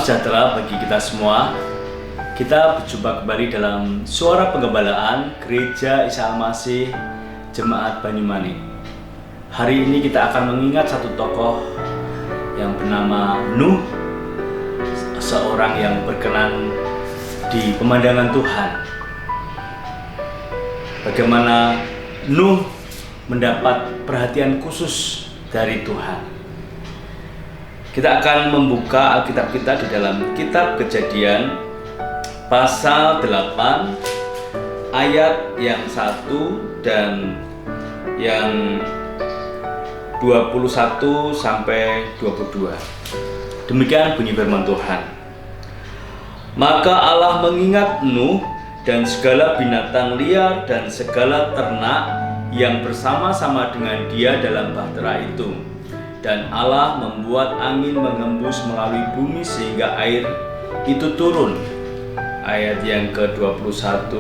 sejahtera bagi kita semua. Kita berjumpa kembali dalam Suara Penggembalaan Gereja Isa Al-Masih Jemaat Banyumanik. Hari ini kita akan mengingat satu tokoh yang bernama Nuh, seorang yang berkenan di pemandangan Tuhan. Bagaimana Nuh mendapat perhatian khusus dari Tuhan. Kita akan membuka Alkitab kita di dalam Kitab Kejadian pasal 8 ayat yang 1 dan yang 21 sampai 22. Demikian bunyi firman Tuhan. Maka Allah mengingat Nuh dan segala binatang liar dan segala ternak yang bersama-sama dengan dia dalam bahtera itu. Dan Allah membuat angin mengembus melalui bumi sehingga air itu turun. Ayat yang ke-21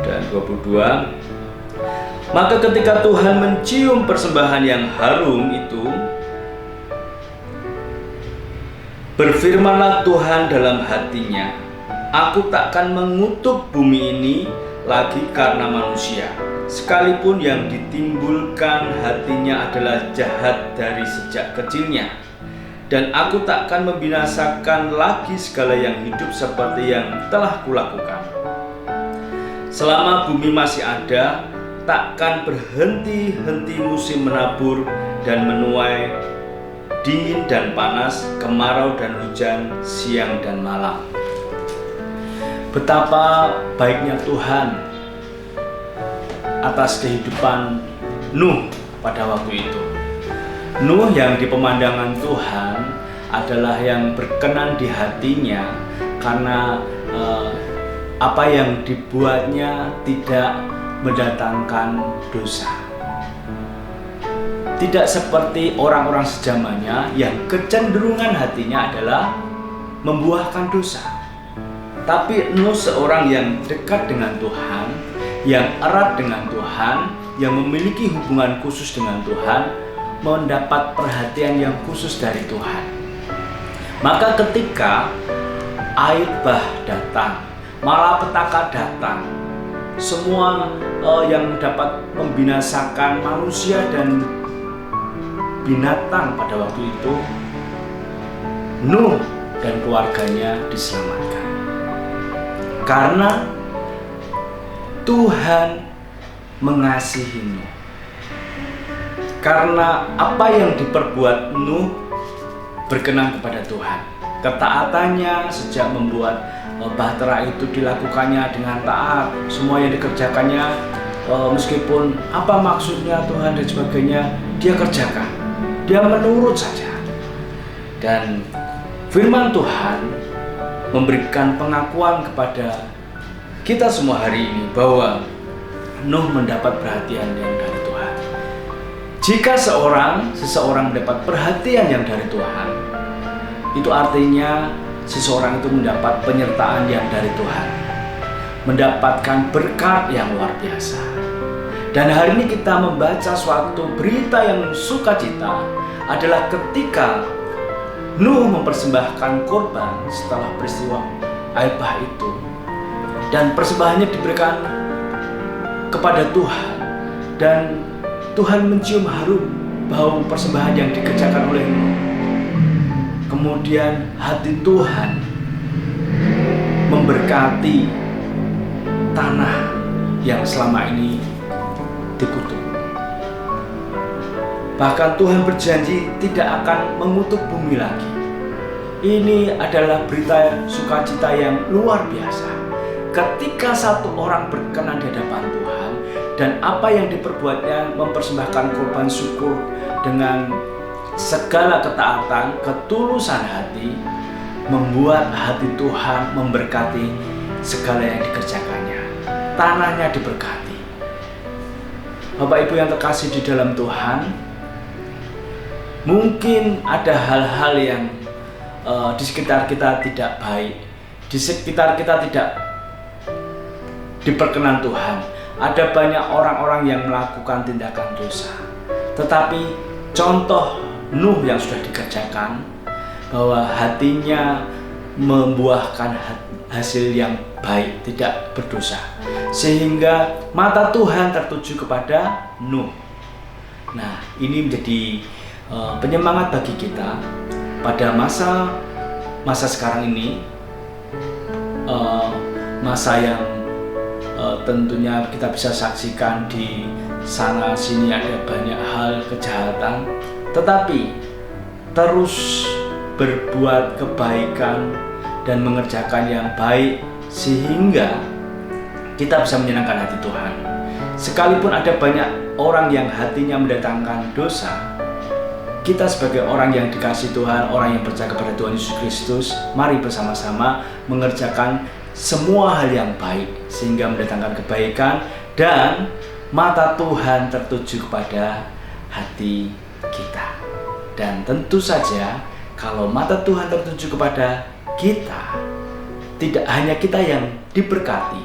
dan 22. Maka ketika Tuhan mencium persembahan yang harum itu, berfirmanlah Tuhan dalam hatinya, Aku takkan mengutuk bumi ini lagi karena manusia, sekalipun yang ditimbulkan hatinya adalah jahat dari sejak kecilnya. Dan aku takkan membinasakan lagi segala yang hidup seperti yang telah kulakukan. Selama bumi masih ada, takkan berhenti-henti musim menabur dan menuai, dingin dan panas, kemarau dan hujan, siang dan malam. Betapa baiknya Tuhan atas kehidupan Nuh pada waktu itu. Nuh yang di pemandangan Tuhan adalah yang berkenan di hatinya karena apa yang dibuatnya tidak mendatangkan dosa. Tidak seperti orang-orang sejamannya yang kecenderungan hatinya adalah membuahkan dosa. Tapi Nuh seorang yang dekat dengan Tuhan, yang erat dengan Tuhan, yang memiliki hubungan khusus dengan Tuhan, mendapat perhatian yang khusus dari Tuhan. Maka ketika air bah datang, malapetaka datang, semua yang dapat membinasakan manusia dan binatang pada waktu itu, Nuh dan keluarganya diselamatkan. Karena Tuhan mengasihi Nuh. Karena apa yang diperbuat Nuh berkenan kepada Tuhan. Ketaatannya sejak membuat bahtera itu dilakukannya dengan taat. Semua yang dikerjakannya meskipun apa maksudnya Tuhan dan sebagainya, dia kerjakan. Dia menurut saja. Dan firman Tuhan memberikan pengakuan kepada kita semua hari ini bahwa Nuh mendapat perhatian yang dari Tuhan. Jika seseorang mendapat perhatian yang dari Tuhan, itu artinya seseorang itu mendapat penyertaan yang dari Tuhan, mendapatkan berkat yang luar biasa. Dan hari ini kita membaca suatu berita yang sukacita adalah ketika Nuh mempersembahkan korban setelah peristiwa air bah itu, dan persembahannya diberikan kepada Tuhan, dan Tuhan mencium harum bau persembahan yang dikerjakan oleh Nuh. Kemudian hati Tuhan memberkati tanah yang selama ini dikutuk. Bahkan Tuhan berjanji tidak akan mengutuk bumi lagi. Ini adalah berita sukacita yang luar biasa. Ketika satu orang berkenan di hadapan Tuhan dan apa yang diperbuatnya, mempersembahkan korban syukur dengan segala ketaatan, ketulusan hati, membuat hati Tuhan memberkati segala yang dikerjakannya. Tanahnya diberkati. Bapak Ibu yang terkasih di dalam Tuhan, mungkin ada hal-hal yang di sekitar kita tidak baik, di sekitar kita tidak diperkenan Tuhan. Ada banyak orang-orang yang melakukan tindakan dosa. Tetapi contoh Nuh yang sudah dikerjakan, bahwa hatinya membuahkan hasil yang baik, tidak berdosa. Sehingga mata Tuhan tertuju kepada Nuh. Nah, ini menjadi penyemangat bagi kita pada masa sekarang ini, masa yang tentunya kita bisa saksikan di sana sini ada banyak hal kejahatan, tetapi terus berbuat kebaikan dan mengerjakan yang baik sehingga kita bisa menyenangkan hati Tuhan. Sekalipun ada banyak orang yang hatinya mendatangkan dosa, kita sebagai orang yang dikasihi Tuhan, orang yang percaya kepada Tuhan Yesus Kristus, mari bersama-sama mengerjakan semua hal yang baik sehingga mendatangkan kebaikan dan mata Tuhan tertuju kepada hati kita. Dan tentu saja kalau mata Tuhan tertuju kepada kita, tidak hanya kita yang diberkati,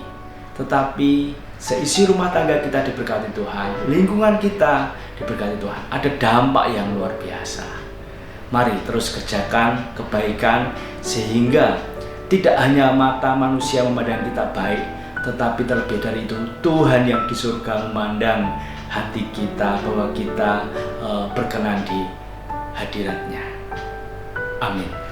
tetapi seisi rumah tangga kita diberkati Tuhan, lingkungan kita diberkati Tuhan. Ada dampak yang luar biasa. Mari terus kerjakan kebaikan sehingga tidak hanya mata manusia memandang kita baik, tetapi terlebih dari itu Tuhan yang di surga memandang hati kita bahwa kita berkenan di hadiratnya. Amin.